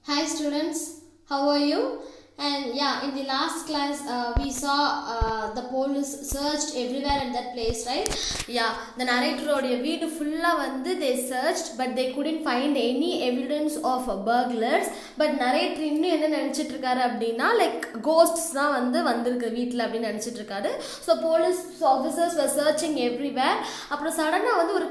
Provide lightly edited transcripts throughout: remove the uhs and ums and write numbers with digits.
Hi students, how are you? And yeah, in the last class we saw the police searched everywhere in that place, right? Yeah, the narrator oda veedu fulla vandu they searched but they couldn't find any evidence of burglars. But narrator இன்னும் என்ன நினைச்சிட்டு இருக்காரு அப்படின்னா like ghosts தான் வந்திருக்கு வீட்டில் அப்படின்னு நினைச்சிட்டு இருக்காரு. So police officers were searching everywhere. அப்புறம் சடனா ஒரு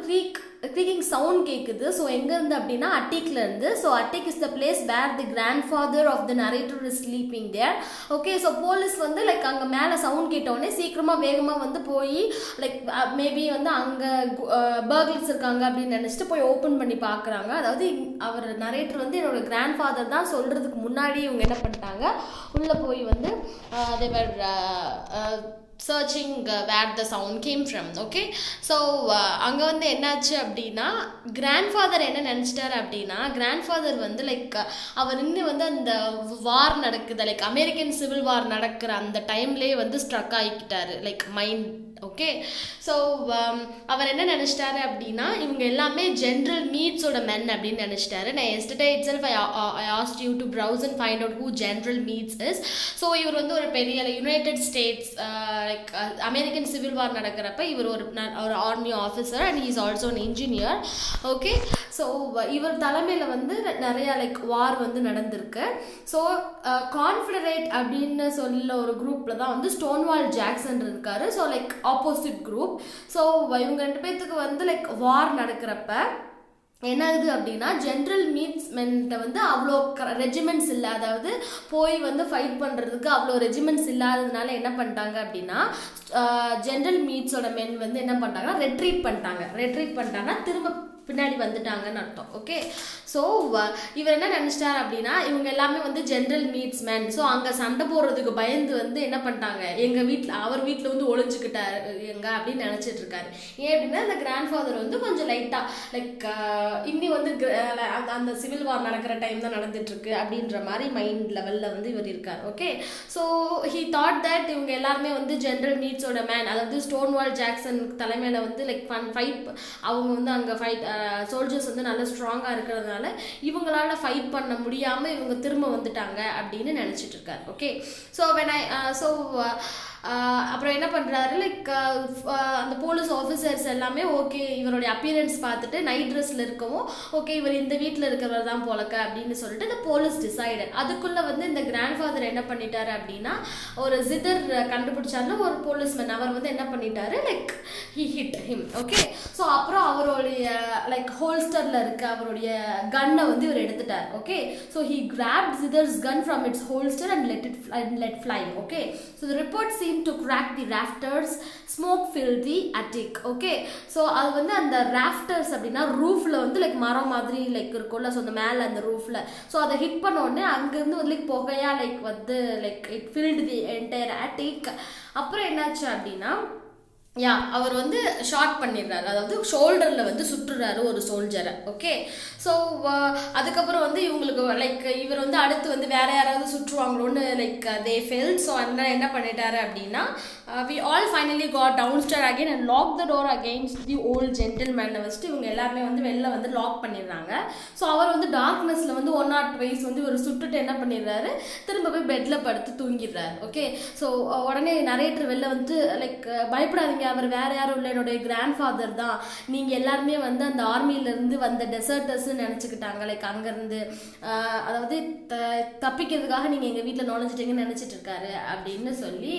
creaking sound கேக்குது. ஸோ எங்கேருந்து அப்படின்னா அட்டிக்ல இருந்து. So attic is the place where the grandfather of the narrator is sleeping there. Okay, so police like அங்கே மேலே சவுண்ட் கேட்டோடனே சீக்கிரமாக வேகமாக போய் லைக் மேபி அங்கே பர்கிள்ஸ் இருக்காங்க அப்படின்னு நினச்சிட்டு போய் ஓப்பன் பண்ணி பார்க்குறாங்க. அதாவது அவர் நரேட்டர் என்னோட கிராண்ட்ஃபாதர் தான் சொல்கிறதுக்கு முன்னாடி இவங்க என்ன பண்ணிட்டாங்க, உள்ளே போய் தேவர் searching where the sound came from. Okay, so அங்கே என்னாச்சு அப்படின்னா கிராண்ட்ஃபாதர் என்ன நினச்சிட்டாரு அப்படின்னா, கிராண்ட்ஃபாதர் லைக் அவர் இன்னும் அந்த வார் நடக்குது, லைக் அமெரிக்கன் சிவில் வார் நடக்கிற அந்த டைம்லேயே ஸ்ட்ரக் ஆகிக்கிட்டாரு லைக் மைண்ட். ஓகே, ஸோ அவர் என்ன நினச்சிட்டாரு அப்படின்னா இவங்க எல்லாமே ஜென்ரல் மீட்ஸோட மென் அப்படின்னு நினச்சிட்டாரு. நான் yesterday itself I asked you to browse and find out who general Meade's is. So இவர் ஒரு பெரிய United States like American civil war நடக்கிறப்ப இவர் ஒரு army officer and he is also an engineer. Okay, so இவர் தலைமையில் நிறையா like வார் நடந்திருக்கு. ஸோ கான்ஃபெடரேட் அப்படின்னு சொல்ல ஒரு குரூப்பில் தான் ஸ்டோன்வால் ஜாக்சன் இருக்காரு. So like opposite group. So இவங்க 2 பேர்த்துக்கு லைக் வார் நடக்கிறப்ப என்ன ஆகுது அப்படின்னா, ஜென்ரல் மீட்ஸ்மெண்ட்டை அவ்வளோ ரெஜிமெண்ட்ஸ் இல்லை, அதாவது போய் ஃபைட் பண்ணுறதுக்கு அவ்வளோ ரெஜிமெண்ட்ஸ் இல்லாததுனால என்ன பண்ணிட்டாங்க அப்படின்னா ஜென்ரல் மீட்ஸோட மென் என்ன பண்ணிட்டாங்கன்னா ரெட்ரீட் பண்ணிட்டாங்கன்னா திரும்ப பின்னாடி வந்துட்டாங்கன்னு அர்த்தம். ஓகே, ஸோ இவர் என்ன நினச்சிட்டார் அப்படின்னா இவங்க எல்லாமே ஜென்ரல் மீட்ஸ் மேன். ஸோ அங்கே சண்டை போடுறதுக்கு பயந்து என்ன பண்ணிட்டாங்க, எங்கள் வீட்டில் அவர் வீட்டில் ஒளிஞ்சுக்கிட்டாரு எங்க அப்படின்னு நினச்சிட்டு இருக்காரு. ஏன் அப்படின்னா அந்த கிராண்ட்ஃபாதர் கொஞ்சம் லைட்டாக லைக் இன்னி அந்த சிவில் வார் நடக்கிற டைம் தான் நடந்துட்டுருக்கு அப்படின்ற மாதிரி மைண்ட் லெவலில் இவர் இருக்கார். Okay, so he thought that இவங்க எல்லாருமே ஜென்ரல் மீட்ஸோட மேன், அதாவது ஸ்டோன்வால் ஜாக்சன் தலைமையில் லைக் ஃபைட் அவங்க அங்கே ஃபைட் சோல்ஜர்ஸ் நல்லா ஸ்ட்ராங்காக இருக்கிறதுனால இவங்களால ஃபைட் பண்ண முடியாமல் இவங்க திரும்ப வந்துட்டாங்க அப்படின்னு நினச்சிட்டு இருக்காரு. ஓகே, ஸோ அப்புறம் என்ன பண்ணுறாரு லைக் அந்த போலீஸ் ஆஃபீஸர்ஸ் எல்லாமே ஓகே இவருடைய அப்பியரன்ஸ் பார்த்துட்டு நைட் ட்ரெஸ்ஸில் இருக்கவும் ஓகே இவர் இந்த வீட்டில் இருக்கிறவர் தான் போலக்க அப்படின்னு சொல்லிட்டு இந்த போலீஸ் டிசைடட். அதுக்குள்ளே இந்த கிராண்ட்ஃபாதர் என்ன பண்ணிட்டாரு அப்படின்னா ஒரு ஜிதர் கண்டுபிடிச்சாருன்னா ஒரு போலீஸ்மேன் அவர் என்ன பண்ணிட்டாரு like he hit him. Okay, so அப்புறம் அவருடைய லைக் ஹோல்ஸ்டரில் இருக்க அவருடைய கன்னை இவர் எடுத்துட்டார். Okay, so he grabbed Zither's gun from its holster and let fly. Okay, so the report seemed to crack the rafters, smoke filled the attic. Okay, so அது அந்த rafters அப்படின்னா ரூஃப்ல லைக் மரம் மாதிரி லைக் இருக்கும்ல, ஸோ அந்த மேலே அந்த ரூஃப்ல so அதை ஹிட் பண்ண உடனே அங்கேருந்து லைக் புகையா like like it filled the entire attic. அப்புறம் என்னாச்சு அப்படின்னா அவர் ஷார்ட் பண்ணிடுறாரு, அதாவது ஷோல்டரில் சுற்றுறாரு ஒரு சோல்ஜரை. ஓகே, ஸோ அதுக்கப்புறம் இவங்களுக்கு லைக் இவர் அடுத்து வேற யாராவது சுற்றுவாங்களோன்னு லைக் தே ஃபெல்ட். ஸோ அதனால் என்ன பண்ணிட்டாரு அப்படின்னா we all finally got downstairs again and locked the door against the old gentleman. இவங்க எல்லாருமே வெளில லாக் பண்ணிடுறாங்க. ஸோ அவர் டார்க்னஸில் 1 or 2 ஒரு சுட்டுட்டு என்ன பண்ணிடுறாரு, திரும்ப போய் பெட்டில் படுத்து தூங்கிடுறாரு. ஓகே, ஸோ உடனே நரேட்டர் வெளில லைக் பயப்படாதீங்க, அவர் வேற யாரும் இல்லை, என்னுடைய கிராண்ட்ஃபாதர் தான், நீங்கள் எல்லாருமே அந்த ஆர்மியிலேருந்து வந்த டெசர்ட்டர்ஸ்ன்னு நினச்சிக்கிட்டாங்க, லைக் அங்கேருந்து அதாவது தப்பிக்கிறதுக்காக நீங்கள் எங்கள் வீட்டில் நுழைஞ்சிட்டீங்கன்னு நினச்சிட்டு இருக்காரு அப்படின்னு சொல்லி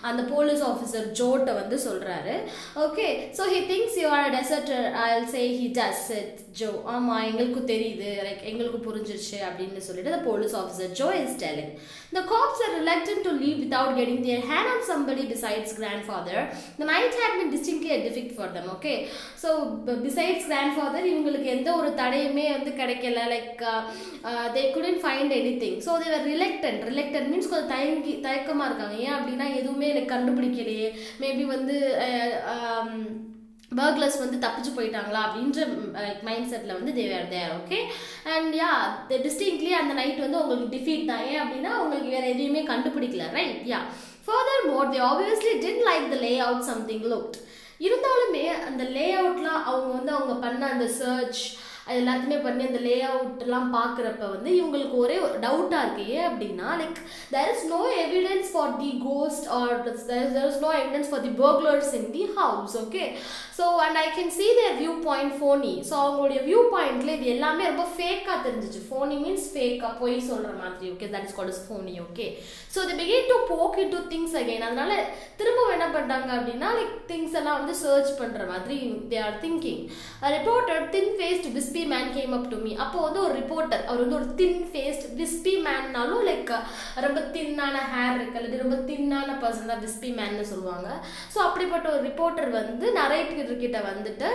அந்த போலீஸ் ஆஃபீஸர் ஜோட்டை சொல்கிறாரு. Okay, so he thinks you are a deserter. I will say he does it Joe. ஆமாம், எங்களுக்கு தெரியுது, லைக் எங்களுக்கு புரிஞ்சிருச்சு அப்படின்னு சொல்லிட்டு the police officer Joe is telling. The cops are reluctant to leave without getting their hand on somebody besides grandfather. The night had been distinctly difficult for them. Okay, so besides grandfather இவங்களுக்கு எந்த ஒரு தடையுமே கிடைக்கல, like they couldn't find anything. So they were reluctant means கொஞ்சம் தயக்கமாக இருக்காங்க. ஏன் அப்படின்னா எதுவுமே எனக்கு கண்டுபிடிக்கலையே, மேபி பர்க்லர்ஸ் தப்பிச்சு போயிட்டாங்களா அப்படின்ற mind settle they were there. Okay, and yeah distinctly அந்த நைட் உங்களுக்கு டிஃபீட் தான். ஏன் அப்படின்னா உங்களுக்கு வேறு எதையுமே கண்டுபிடிக்கல, right? Yeah, furthermore they obviously didn't like the layout something looked. இருந்தாலுமே அந்த லே அவுட்லாம் அவங்க பண்ண அந்த சர்ச் அது எல்லாத்தையுமே பண்ணி அந்த லே அவுட்லாம் பார்க்குறப்ப வந்து இவங்களுக்கு ஒரே டவுட்டாக இருக்குது. ஏன் அப்படின்னா like there is no evidence for the ghost or there is no evidence for the burglars in the house. Okay, so and I can see their viewpoint phony. So அவங்களுடைய வியூ பாயிண்ட்ல இது எல்லாமே ரொம்ப ஃபேக்காக தெரிஞ்சிச்சு. phony means ஃபேக்காக பொய் சொல்கிற மாதிரி. Okay, that is called as phony. Okay, so they begin to poke into things again. அதனால திரும்ப என்ன பண்ணுறாங்க அப்படின்னா லைக் திங்ஸ் எல்லாம் வந்து சர்ச் பண்ணுற மாதிரி they are thinking. A reporter, thin-faced wispy man came up to me. அப்போ வந்து ஒரு ரிப்போர்ட்டர், அவர் வந்து ஒரு thin-faced wispy manனாலும் லைக் ரொம்ப தின்னான ஹேர் இருக்கு அல்லது ரொம்ப தின்னான பர்சன் தான் wispy மேன்னு சொல்லுவாங்க. ஸோ அப்படிப்பட்ட ஒரு ரிப்போர்ட்டர் வந்து நரேட்டர் கிட்ட வந்துட்டு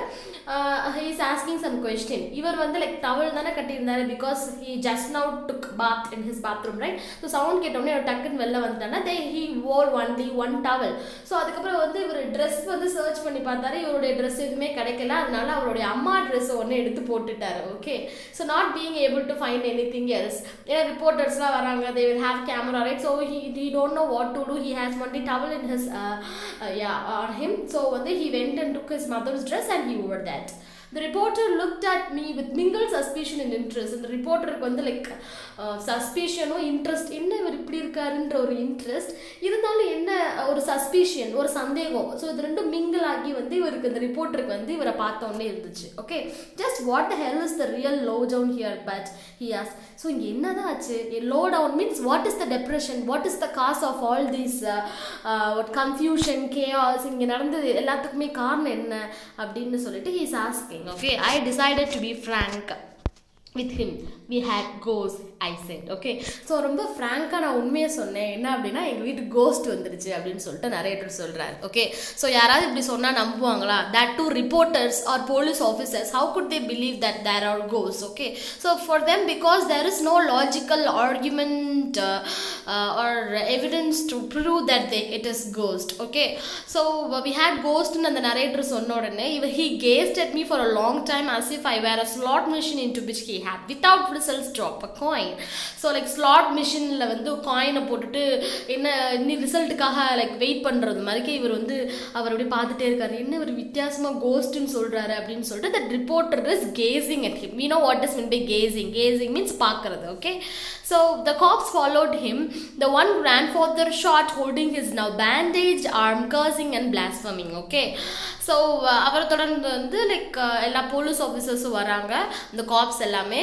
he is asking some question. இவர் வந்து லைக் டவல் தானே கட்டியிருந்தாரு because he just now took bath in his bathroom, right? So sound கேட்டோடனே அவர் டக்குன்னு வெளில வந்துட்டானா he wore only one towel. So அதுக்கப்புறம் வந்து இவர் ட்ரெஸ் வந்து சர்ச் பண்ணி பார்த்தாரு, இவருடைய ட்ரெஸ் எதுவுமே கிடைக்கல. அதனால அவருடைய அம்மா ட்ரெஸ் ஒன்று எடுத்து போட்டுட்டாரு. Okay, so not being able to find anything else. ஏன்னா ரிப்போர்ட்டர்ஸ்லாம் வராங்க, they will have camera, right? So he don't know what to do. He has only towel in his on him. So வந்து he went and took his mother's dress and he wore that. The reporter looked at me with mingled suspicion and interest. இந்த ரிப்போர்ட்டருக்கு வந்து like சஸ்பிஷனும் interest, என்ன இவர் இப்படி இருக்காருன்ற ஒரு interest இருந்தாலும் என்ன ஒரு சஸ்பிஷன், ஒரு சந்தேகம். ஸோ இது ரெண்டும் மிங்கிள் ஆகி வந்து இவருக்கு இந்த ரிப்போர்ட்டருக்கு வந்து இவரை பார்த்தோன்னே இருந்துச்சு. Okay, just what the hell is the real low down here but he ஆஸ். ஸோ இங்கே என்னதான் ஆச்சு? Low down means what is the depression, what is the cause of all these confusion chaos, இங்கே நடந்தது எல்லாத்துக்குமே காரணம் என்ன அப்படின்னு சொல்லிட்டு he is asking. Okay, I decided to be frank with him. We had ghosts, I said. Okay, so ரொம்ப ஃப்ராங்காக நான் உண்மையை சொன்னேன். என்ன அப்படின்னா எங்கள் வீட்டுக்கு கோஸ்ட் வந்துருச்சு அப்படின்னு சொல்லிட்டு நரேட்டர் சொல்கிறார். ஓகே, ஸோ யாராவது இப்படி சொன்னால் நம்புவாங்களா? that to reporters or police officers, how could they believe that there are ghosts? Okay, so for them, because there is no logical argument or evidence to prove that it is ghost. Okay, so we had ghost and the narrator சொன்ன உடனே he gazed at me for a long time as if I were a slot machine into which he had without results drop a coin. So like slot machineல வந்து காயினை போட்டுட்டு என்ன இன்னி ரிசல்ட்டுக்காக like wait பண்ணுறது மாதிரி இவர் வந்து அவர் அப்படியே பார்த்துட்டே இருக்காரு. என்ன ஒரு வித்தியாசமாக கோஸ்ட்னு சொல்கிறாரு அப்படின்னு சொல்லிட்டு that reporter is gazing at him. We know what is meant by gazing. Gazing means பார்க்கறது. Okay, so the cops followed him. The one grandfather shot holding his now bandaged arm, cursing and blaspheming. Okay, so அவரை தொடர்ந்து வந்து like எல்லா police ஆஃபீஸர்ஸும் வராங்க, இந்த cops எல்லாமே.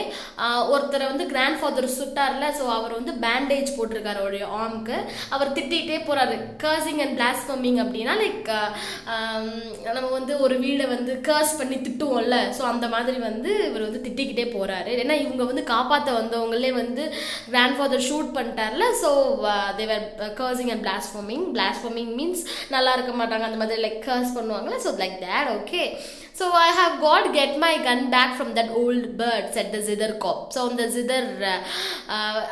ஒருத்தரை வந்து கிராண்ட் ஃபாதர் சுட்டார்ல, ஸோ அவர் வந்து பேண்டேஜ் போட்டிருக்காரு அவருடைய ஆர்முக்கு. அவர் திட்டிகிட்டே போகிறாரு. கர்சிங் அண்ட் பிளாஸ்ஃபமிங் அப்படின்னா லைக் நம்ம வந்து ஒரு வீடை வந்து கர்ஸ் பண்ணி திட்டுவோம்ல, ஸோ அந்த மாதிரி வந்து இவர் வந்து திட்டிக்கிட்டே போகிறாரு. ஏன்னா இவங்க வந்து காப்பாற்ற வந்தவங்களே வந்து கிராண்ட் ஃபாதர் ஷூட் பண்ணிட்டார்ல, so they were cursing and blaspheming. Blaspheming means நல்லா இருக்க மாட்டாங்க, அந்த மாதிரி லைக் கர்ஸ் பண்ணுவாங்களே, so like that. Okay, so I have got to get my gun back from that old bird, said the zither cop. So அந்த zither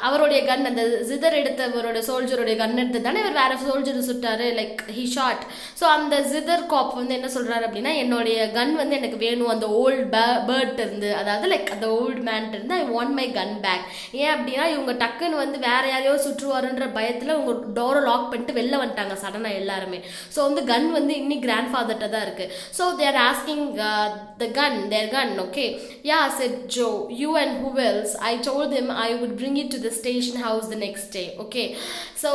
அவருடைய கன், அந்த zither எடுத்தவரோட சோல்ஜருடைய கன் எடுத்து தானே இவர் வேற சோல்ஜர் சுட்டாரு, லைக் he shot. ஸோ அந்த zither cop வந்து என்ன சொல்றாரு அப்படின்னா என்னுடைய கன் வந்து எனக்கு வேணும் அந்த ஓல்ட் பேர்ட் இருந்து, அதாவது லைக் அந்த ஓல்ட் மேன் இருந்து I want my gun back. ஏன் அப்படின்னா இவங்க டக்குன்னு வந்து வேற யாரையோ சுற்றுவாருன்ற பயத்தில் உங்க டோரை லாக் பண்ணிட்டு வெளில வந்துட்டாங்க சடனாக எல்லாருமே. ஸோ வந்து கன் வந்து இன்னி கிராண்ட் ஃபாதர்கிட்ட தான் இருக்கு. So they're asking their gun. Okay, yeah, said Joe, you and who else? I told him I would bring it to the station house the next day. Okay, so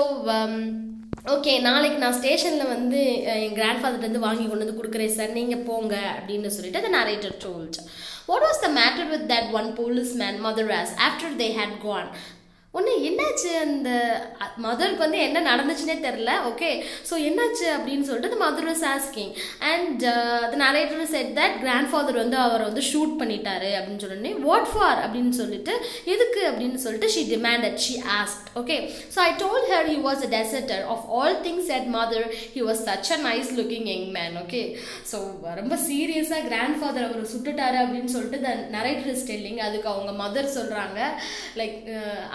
okay, நாளைக்கு நான் ஸ்டேஷனில் வந்து என் grand ஃபாதர்லேருந்து வாங்கி கொண்டு வந்து கொடுக்குறேன் sir, நீங்கள் போங்க அப்படின்னு சொல்லிட்டு the narrator told. What was the matter with that one policeman, mother asked, after they had gone? ஒன்று என்னாச்சு, அந்த மதருக்கு வந்து என்ன நடந்துச்சுன்னே தெரில. ஓகே, ஸோ என்னாச்சு அப்படின்னு சொல்லிட்டு the mother was asking and the narrator said that grandfather வந்து அவர் வந்து ஷூட் பண்ணிட்டாரு அப்படின்னு சொன்னோடனே what for அப்படின்னு சொல்லிட்டு எதுக்கு அப்படின்னு சொல்லிட்டு she demanded, she asked. Okay, so I told her he was a deserter. Of all things, said mother, he was such a nice looking young man. Okay, so ரொம்ப சீரியஸாக கிராண்ட்ஃபாதர் அவர் சுட்டுட்டாரு அப்படின்னு சொல்லிட்டு the narrator is telling. அதுக்கு அவங்க mother சொல்கிறாங்க like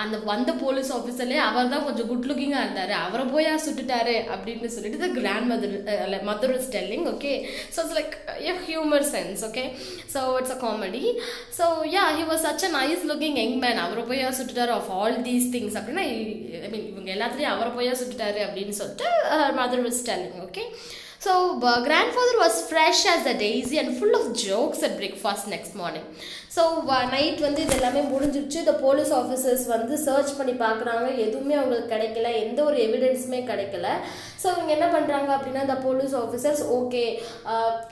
அந்த வந்த police ஆஃபீஸர்லேயே அவர் தான் கொஞ்சம் குட் லுக்கிங்காக இருந்தார், அவரை போயா சுட்டுட்டாரு அப்படின்னு சொல்லிட்டு the grandmother is telling. Okay, so it's like humour sense. Okay, so it's a comedy. So yeah, he was such a nice looking young man. அவரை போயா சுட்டுட்டாரு ஆஃப் ஆல் தீஸ் திங்ஸ் அப்படின்னா ஐ மீன் இவங்க எல்லாத்துலேயும் அவரை போயா சுட்டுட்டாரு அப்படின்னு சொல்லிட்டு mother is telling. Okay, so grandfather was fresh as a daisy and full of jokes at breakfast next morning. So night வந்து இது எல்லாமே முடிஞ்சிருச்சு. இந்த போலீஸ் ஆஃபீஸர்ஸ் வந்து சர்ச் பண்ணி பார்க்குறாங்க, எதுவுமே அவங்களுக்கு கிடைக்கல, எந்த ஒரு எவிடன்ஸுமே கிடைக்கல. ஸோ இவங்க என்ன பண்ணுறாங்க அப்படின்னா, இந்த போலீஸ் ஆஃபீஸர்ஸ் ஓகே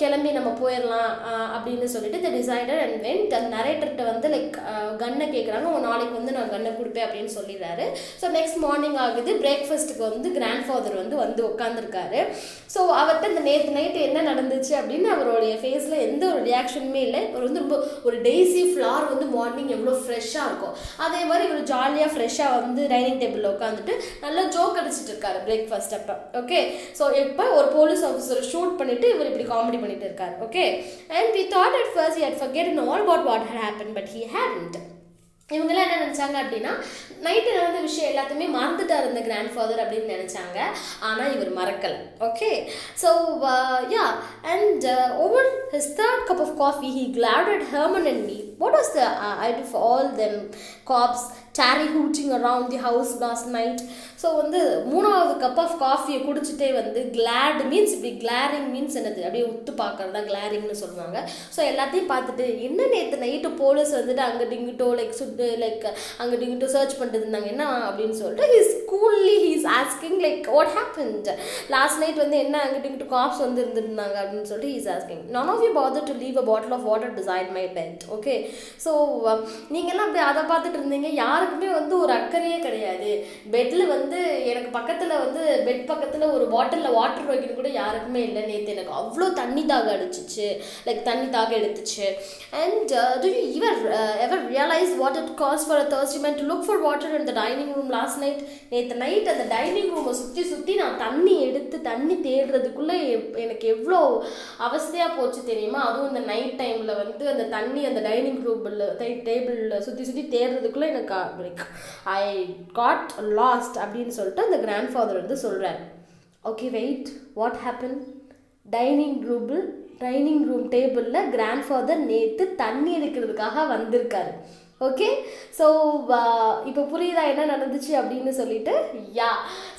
கிளம்பி நம்ம போயிடலாம் அப்படின்னு சொல்லிட்டு இந்த டிசைடர் அண்ட் வென்ட். அந்த நரேட்டர்கிட்ட வந்து லைக் கன்னை கேட்குறாங்க, உங்கள் நாளைக்கு வந்து நான் கன்னை கொடுப்பேன் அப்படின்னு சொல்லிடுறாரு. ஸோ நெக்ஸ்ட் மார்னிங் ஆகுது, பிரேக்ஃபாஸ்ட்டுக்கு வந்து கிராண்ட் ஃபாதர் வந்து உட்காந்துருக்காரு. ஸோ அவர்கிட்ட இந்த நேற்று நைட்டு என்ன நடந்துச்சு அப்படின்னு அவருடைய ஃபேஸில் எந்த ஒரு ரியாக்ஷனுமே இல்லை. அவர் வந்து ரொம்ப ஒரு டெய்ஸி ஃப்ளார் வந்து மார்னிங் எவ்வளோ ஃப்ரெஷ்ஷாக இருக்கும், அதே மாதிரி இவர் ஜாலியாக ஃப்ரெஷ்ஷாக வந்து டைனிங் டேபிளில் உட்காந்துட்டு நல்லா ஜோக் அடிச்சிட்டு இருக்காரு பிரேக்ஃபாஸ்ட் அப்போ. ஓகே, ஸோ இப்போ ஒரு போலீஸ் ஆஃபீஸரை ஷூட் பண்ணிட்டு இவர் இப்படி காமெடி பண்ணிட்டு இருக்காரு. Okay, and we thought at first he had forgotten all about what had happened, but he hadn't. இவங்கெல்லாம் என்ன நினச்சாங்க அப்படின்னா, நைட்டு நடந்த விஷயம் எல்லாத்தையுமே மறந்துட்டார் இந்த கிராண்ட் ஃபாதர் அப்படின்னு நினச்சாங்க. ஆனால் இவர் மறக்கலை. Okay, so yeah and over his third cup of coffee he glared at Herman and me. What was the idea of all them cops tarry hooting around the house last night? So வந்து மூணாவது cup of காஃபியை குடிச்சிட்டே வந்து Claude means இப்படி கிளாரிங் means என்னது, அப்படியே உத்து பார்க்கறது தான் கிளாரிங்னு சொல்லுவாங்க. ஸோ எல்லாத்தையும் பார்த்துட்டு என்ன நேற்று நைட்டு போலீஸ் வந்துட்டு அங்கிட்டு இங்கிட்டோ லைக் அங்கிட்டு இங்கிட்டோ சர்ச் பண்ணிட்டு இருந்தாங்க என்ன அப்படின்னு சொல்லிட்டு he's asking like what happened last night வந்து என்ன அங்கிட்டு இங்கிட்டு காப்ஸ் வந்து இருந்துருந்தாங்க அப்படின்னு சொல்லிட்டு he's asking. none of you bothered to leave a bottle of water beside my bed. Okay, so நீங்கள்லாம் அப்படி அதை பார்த்துட்டு இருந்தீங்க, யாருக்குமே வந்து ஒரு அக்கறையே கிடையாது. பெட்டில் வந்து எனக்கு பக்கத்தில் வந்து பெட் பக்கத்தில் ஒரு பாட்டிலில் வாட்டர் வைக்கணும் கூட யாருக்குமே இல்லை. நேற்று எனக்கு அவ்வளோ தண்ணி தாக அடிச்சிச்சு, லைக் தண்ணி தாக எடுத்துச்சு. And do you ever realize what it costs for a thirsty man to look for water in the dining room last night? நேற்று நைட் அந்த டைனிங் ரூமை சுற்றி நான் தண்ணி எடுத்து தண்ணி தேடுறதுக்குள்ளே எனக்கு எவ்வளோ அவஸ்தையாக போச்சு தெரியுமா? அதுவும் இந்த நைட் டைமில் வந்து அந்த தண்ணி அந்த டைனிங் டேபிளில் சுற்றி தேடுறதுக்குள்ளே எனக்கு லைக் ஐ காட் லாஸ்ட் அப்படின்னு சொல்லிட்டு அந்த கிராண்ட் ஃபாதர் வந்து சொல்கிறார். Okay wait, what happen? Dining room டேபிளில் கிராண்ட் ஃபாதர் நேற்று தண்ணி எடுக்கிறதுக்காக வந்திருக்காரு. ஓகே, ஸோ இப்போ புரியுதா என்ன நடந்துச்சு அப்படின்னு சொல்லிட்டு? யா,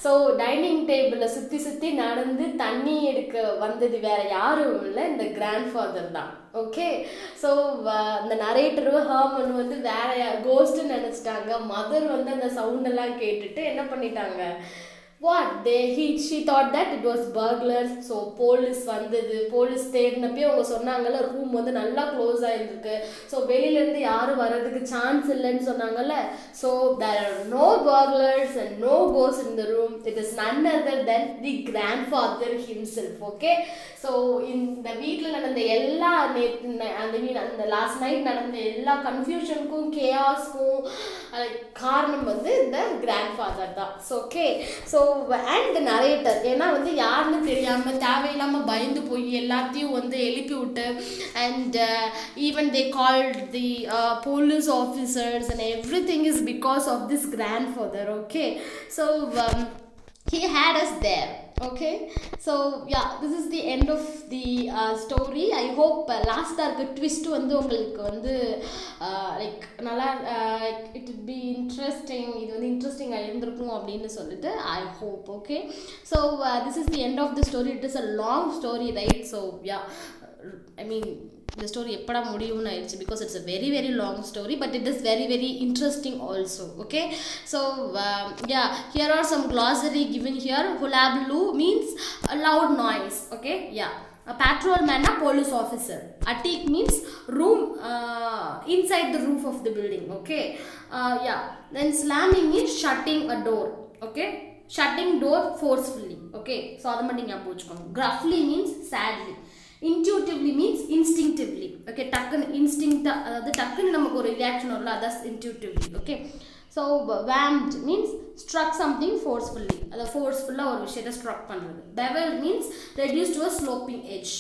ஸோ டைனிங் டேபிளில் சுற்றி நடந்து தண்ணி எடுக்க வந்தது வேற யாரும் இல்லை, இந்த கிராண்ட் ஃபாதர் தான். ஓகே, ஸோ இந்த நரேட்டரும் ஹர்மன் வந்து வேற கோஸ்ட்டுன்னு நினச்சிட்டாங்க. மதர் வந்து அந்த சவுண்டெல்லாம் கேட்டுட்டு என்ன பண்ணிட்டாங்க, she thought that it was burglars. So police வந்தது, போலீஸ் தேடினப்பே அவங்க சொன்னாங்கல்ல ரூம் வந்து நல்லா க்ளோஸ் ஆகிருக்கு, ஸோ வெளியிலேருந்து யாரும் வர்றதுக்கு சான்ஸ் இல்லைன்னு சொன்னாங்கல்ல. So there are no burglars and no ghosts in the room. It is none other than the grandfather himself. Okay, so இந்த வீட்டில் நடந்த எல்லா அந்த லாஸ்ட் நைட் நடந்த எல்லா கன்ஃபியூஷனுக்கும் கேஆஸ்க்கும் காரணம் வந்து இந்த கிராண்ட் ஃபாதர் தான். So okay, so and narrator ஏன்னா வந்து யாருன்னு தெரியாமல் தேவையில்லாமல் பயந்து போய் எல்லாத்தையும் வந்து எழுப்பி விட்டு and even they called the police officers and everything is because of this grandfather. Okay, so he had us there. Okay, so yeah, this is the end of the story. I hope last dark twist வந்து உங்களுக்கு வந்து like நல்லா it would be interesting, இது வந்து இன்ட்ரெஸ்டிங்காக இருந்திருக்கும் அப்படின்னு சொல்லிட்டு I hope. Okay, so this is the end of the story. It is a long story, right? So yeah, I mean the story எப்படா முடியும்னு ஆயிடுச்சு because it's a very very long story, but it is very very interesting also. Okay, so yeah, here are some glossary given here. Hullabaloo means a loud noise. Okay, yeah. A patrolman, a police officer. Attic means room inside the roof of the building. Okay, yeah. Then slamming means shutting a door. Okay, shutting door forcefully. Okay, so adha mattum ஞாபகம் வெச்சுக்கோங்க. Gruffly means sadly. Intuitively means instinctively. Okay, டக்குன்னு instinct, அதாவது டக்குன்னு நமக்கு ஒரு reaction வரல, that's intuitively. Okay, so whammed means struck something forcefully, அதாவது forcefully ஒரு விஷயத்தை struck பண்ணுறது. beveled means reduced to a sloping edge.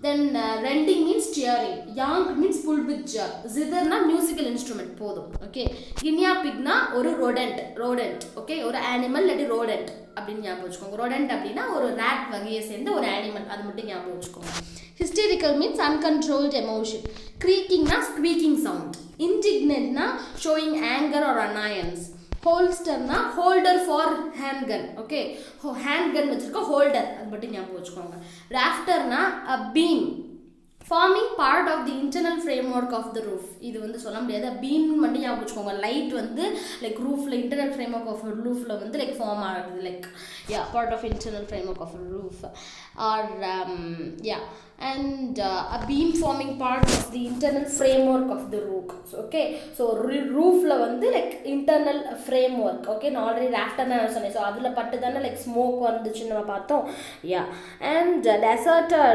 Then rending means tearing. Yank means pulled with jerk. Zither na musical instrument போதும். Okay, guinea pig na ஒரு rodent. Okay, ஒரு animal இல்லாட்டி rodent அப்படின்னு ஞாபகம் வச்சுக்கோங்க. rodent அப்படின்னா ஒரு rat வகையை சேர்ந்த ஒரு animal, அது மட்டும் ஞாபகம் வச்சுக்கோங்க. Hysterical means uncontrolled emotion. Creaking na squeaking sound. Indignant na showing anger or annoyance. Holster na holder for handgun. Okay, handgun வச்சிருக்க holder, அது மட்டும் ஞாபகம் வச்சுக்கோங்க. Rafter na a beam. forming part of the internal framework of the roof. இது வந்து சொல்ல முடியாது, beam மட்டும் ஞாபகம் வச்சுக்கோங்க. லைட் வந்து லைக் ரூஃப்ல இன்டர்னல் ஃப்ரேம்வொர்க் ஆஃப் ரூஃப்ல வந்து லைக் ஃபார்ம் ஆகுது, like yeah part of internal framework of roof or yeah and a beam forming part of the internal framework of the roof. Okay, so roof la vandu like internal framework. Okay, நான் already rafter na சொன்னேன், so adula pattu dana like smoke வந்துச்சு நம்ம பார்த்தோம். Yeah, and deserter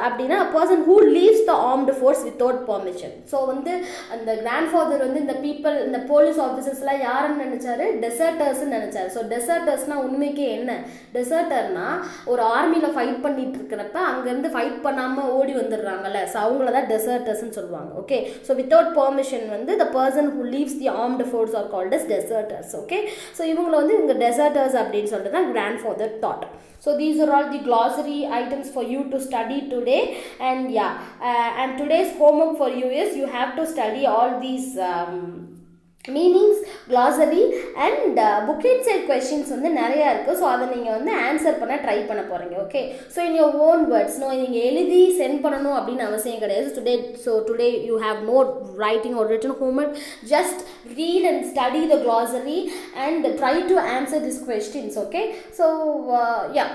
அப்படினா a person who leaves the armed force without permission. so வந்து அந்த grandfather வந்து இந்த people இந்த police officers la யாரன்னு நினைச்சாரு, deserters ன்னு நினைச்சாரு. so desertersனா உண்மைக்கே என்ன, deserterனா ஒரு ஆர்மில ஃபைட் பண்ணிட்டு இருக்கறப்ப அங்க இருந்து ஃபைட் பண்ணாம ஓடி வந்துடுறாங்கல்ல, ஸோ அவங்கள தான் டெசர்டர்ஸ்ன்னு சொல்லுவாங்க. ஓகே, ஸோ வித்தவுட் பெர்மிஷன் வந்து the person who leaves the armed forces are called as deserters. Okay, so இவங்களை வந்து இவங்க டெசர்டர்ஸ் அப்படின்னு சொல்லிட்டு தான் grandfather thought. So these are all the glossary items for you to study today, and yeah, and today's homework for you is you have to study all these meanings, glossary and book inside questions வந்து நிறையா இருக்குது. So அதை நீங்கள் வந்து answer பண்ண try பண்ண போகிறீங்க. Okay, so in your own words, நீங்கள் எழுதி சென்ட் பண்ணணும் அப்படின்னு அவசியம் கிடையாது. Today you have no writing or written homework. just read and study the glossary and try to answer these questions. okay, so yeah,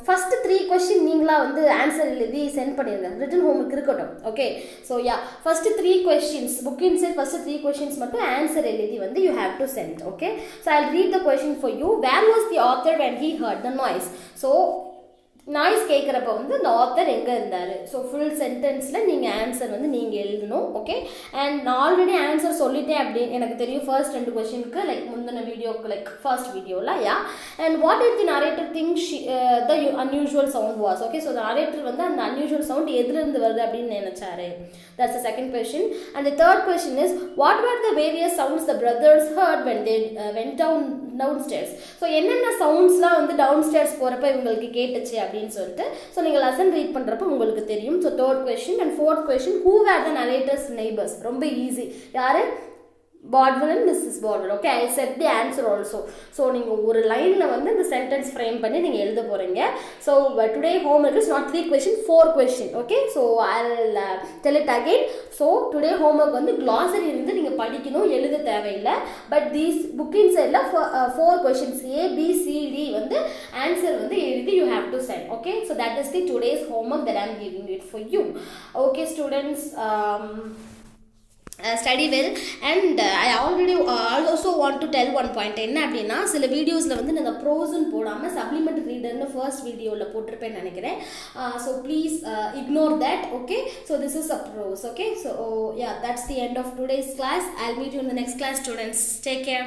first 3 question நீங்களா வந்து answer எழுதி send பண்ணிருங்க, ரிட்டன் ஹோம்வொர்க் இருக்கட்டும். Okay, so yeah first 3 questions book inside first 3 questions மட்டும் answer எழுதி வந்து you have to send. Okay, so I will read the question for you. Where was the author when he heard the noise? So noise கேட்குறப்ப வந்து இந்த author எங்கே இருந்தார்? So full சென்டென்ஸில் நீங்கள் answer வந்து நீங்கள் எழுதணும். ஓகே, அண்ட் நான் ஆல்ரெடி ஆன்சர் சொல்லிட்டேன் அப்படின்னு எனக்கு தெரியும் ஃபர்ஸ்ட் 2 கொஸ்டினுக்கு, லைக் முந்தின வீடியோக்கு, லைக் ஃபர்ஸ்ட் வீடியோவில். Yeah, and what is the narrator think the unusual sound was? Okay, so narrator வந்து அந்த அன்யூஷுவல் சவுண்ட் எதுலேருந்து வருது அப்படின்னு நினைச்சாரு. That's the second question. And the third question is what were the various sounds the brothers heard when they went downstairs? So என்னென்ன சவுண்ட்ஸ்லாம் வந்து down stairs போகிறப்ப இவங்களுக்கு கேட்டுச்சு அப்படின்னு சொல்லிட்டு ஸோ நீங்கள் லெசன் ரீட் பண்ணுறப்ப உங்களுக்கு தெரியும். So third question and fourth question, who where the narrators neighbours? ரொம்ப ஈஸி, யார்? Baldwin and Mrs. Baldwin. Okay, I said the answer also. So நீங்கள் ஒரு லைனில் வந்து இந்த சென்டென்ஸ் ஃப்ரேம் பண்ணி நீங்கள் எழுத போகிறீங்க. So today homework is not 3 question, 4 question. Okay, so I'll tell it again. So today homework வந்து glossary இருந்து நீங்கள் படிக்கணும், எழுத தேவையில்லை. பட் தீஸ் புக் இன்சைடில் 4 questions A, B, C, D வந்து ஆன்சர் வந்து எழுதி you have to send. Okay, so that is the today's homework that I am giving it for you. Okay students, study well. and I also want to tell one point. என்ன அப்படின்னா சில வீடியோஸில் வந்து நான் ப்ரோஸ்ன்னு போடாமல் supplement ரீடர்னு first வீடியோவில் போட்டிருப்பேன்னு நினைக்கிறேன். So please ignore that. Okay, so this is a prose. Okay, so yeah, that's the end of today's class. I'll meet you in the next class students. Take care.